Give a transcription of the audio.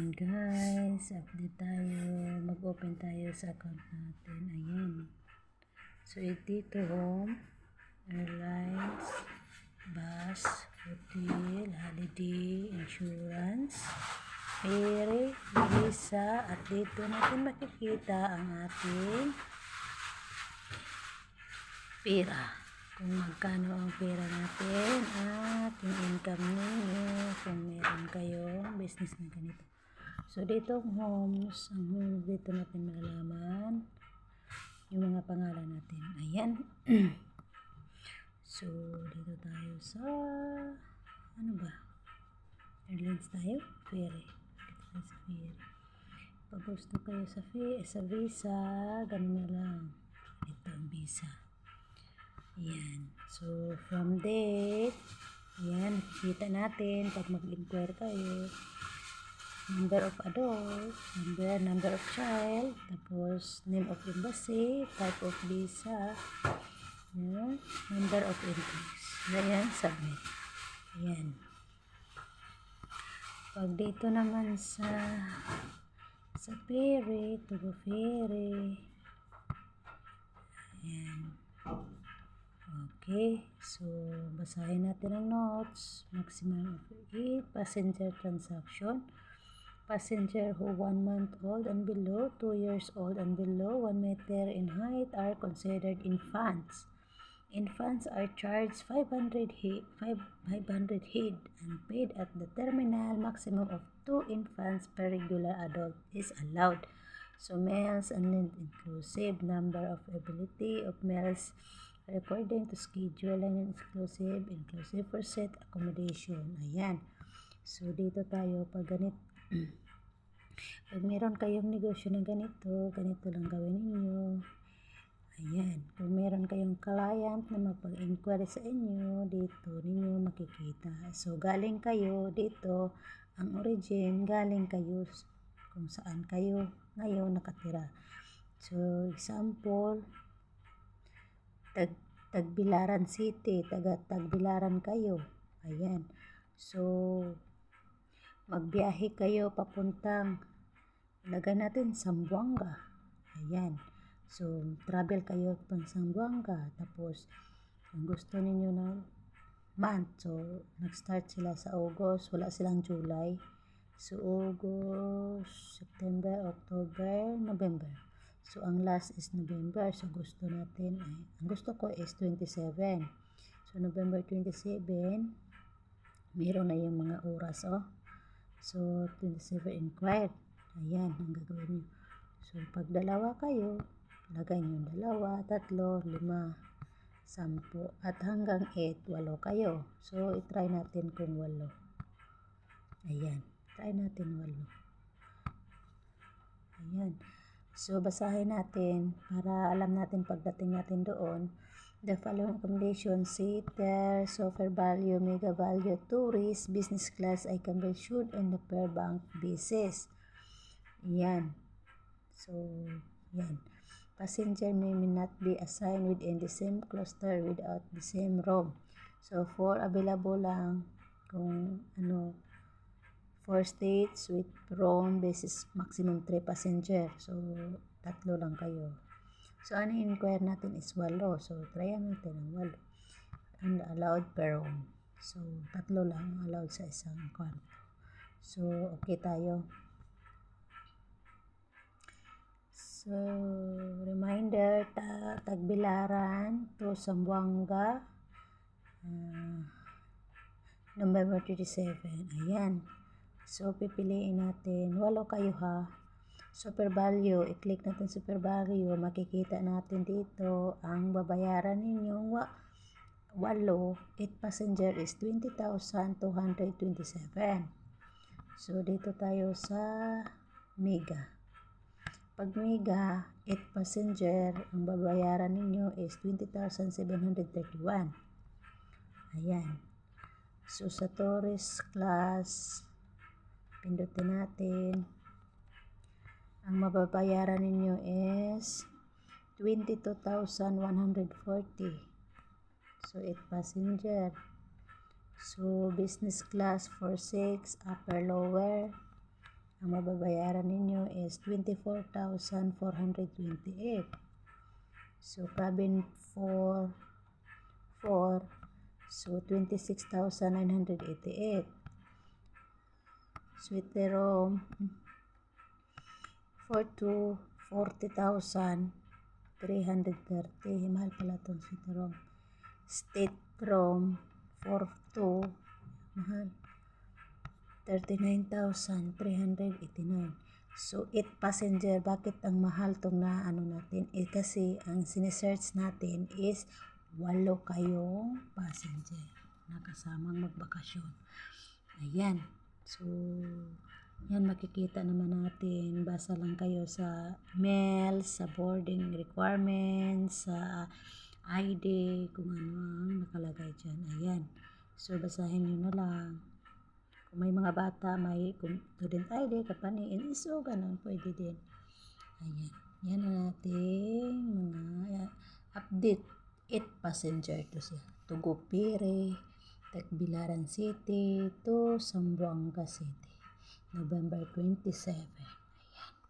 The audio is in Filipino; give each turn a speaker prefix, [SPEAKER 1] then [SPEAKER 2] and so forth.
[SPEAKER 1] Ayan guys, update tayo. Mag-open tayo sa account natin. Ayan. So, dito home, airlines, bus, hotel, holiday, insurance, ferry, visa, at dito natin makikita ang ating pera. Kung magkano ang pera natin at yung income ninyo kung meron kayong business na ganito. So, dito homes, ang homes dito natin malalaman yung mga pangalan natin. Ayan. So, dito tayo sa ano ba? Airlines tayo? Ferry. Dito tayo sa ferry. Pag gusto kayo sa visa, ganun na lang. Ito ang visa. Ayan. So, from date, ayan, nakikita natin pag mag-inquire kayo. Number of adult, number of child, tapos name of embassy, type of visa, ayan, number of entries. Ayan, submit. Ayan. Pag dito naman sa ferry, to go ferry. Ayan. Okay, so basahin natin ang notes. Maximum of 8 passenger transaction. Passenger who 1 month old and below, 2 years old and below, 1 meter in height are considered infants. Infants are charged 500 head and paid at the terminal. Maximum of 2 infants per regular adult is allowed. So males and inclusive number of ability of males according to schedule and inclusive for set accommodation. Ayan. So, dito tayo pag ganito. Pag meron kayong negosyo na ganito lang gawin ninyo. Ayan. Kung meron kayong client na mapag-inquire sa inyo, dito ninyo makikita. So, galing kayo dito, ang origin, galing kayo kung saan kayo ngayon nakatira. So, example, Tagbilaran City, Tagbilaran kayo. Ayan. So, magbiyahe kayo papuntang, lagay natin Zamboanga. Ayan. So, travel kayo pang Zamboanga. Tapos, kung gusto ninyo na month, so, nag-start sila sa August, wala silang July. So, August, September, October, November. So, ang last is November. So, gusto natin ay, ang gusto ko is 27. So, November 27, meron na yung mga oras, oh. So, 27 inquired. Ayan, ang gagawin nyo. So, pag dalawa kayo, lagay nyo 2, 3, 5, 10, at hanggang 8, 8 kayo. So, itry natin kung 8. Ayan, try natin 8. Ayan. So, basahin natin para alam natin pagdating natin doon. The following accommodation, seater, sofa value, mega value, tourist, business class ay can be issued on the per bank basis. Yan. So, yan. Passenger may not be assigned within the same cluster without the same room. So, 4 available lang kung 4 states with room basis maximum 3 passenger. So, 3 lang kayo. So, ano inquire natin is 8. So, tryan natin ang 8. And allowed per room. So, 3 lang allowed sa isang kwarto. So, okay tayo. So, reminder, Tagbilaran to Zamboanga, November 37. Ayan. So, pipiliin natin. 8 kayo ha. Super value. I-click natin super value. Makikita natin dito ang babayaran ninyong 8 passenger is 20,227. So, dito tayo sa mega. Pag mega, 8 passenger, ang babayaran ninyo is 20,731. Ayan. So, sa tourist class, pindutin natin. Ang mababayaran ninyo is 22,140. So, 8 passenger. So, business class for 6, upper, lower. Ang is 24,428. So, cabin 4, so 26,988. Suite room 4, 40,330. Mahal pala itong suite room. State room 4, mahal. 39,389. So, 8 passenger. Bakit ang mahal itong natin? Kasi ang sinesearch natin is 8 kayong passenger na kasamang magbakasyon. Ayan. So, yan makikita naman natin. Basa lang kayo sa mail, sa boarding requirements, sa ID, kung ano ang nakalagay dyan. Ayan. So, basahin nyo na lang. Kung may mga bata, may student ID, kapaniin, so ganun, pwede din. Ayan. Yan ang ating mga update. 8 passenger to siya. To Gupire, Tagbilaran City to Zamboanga City. November 27.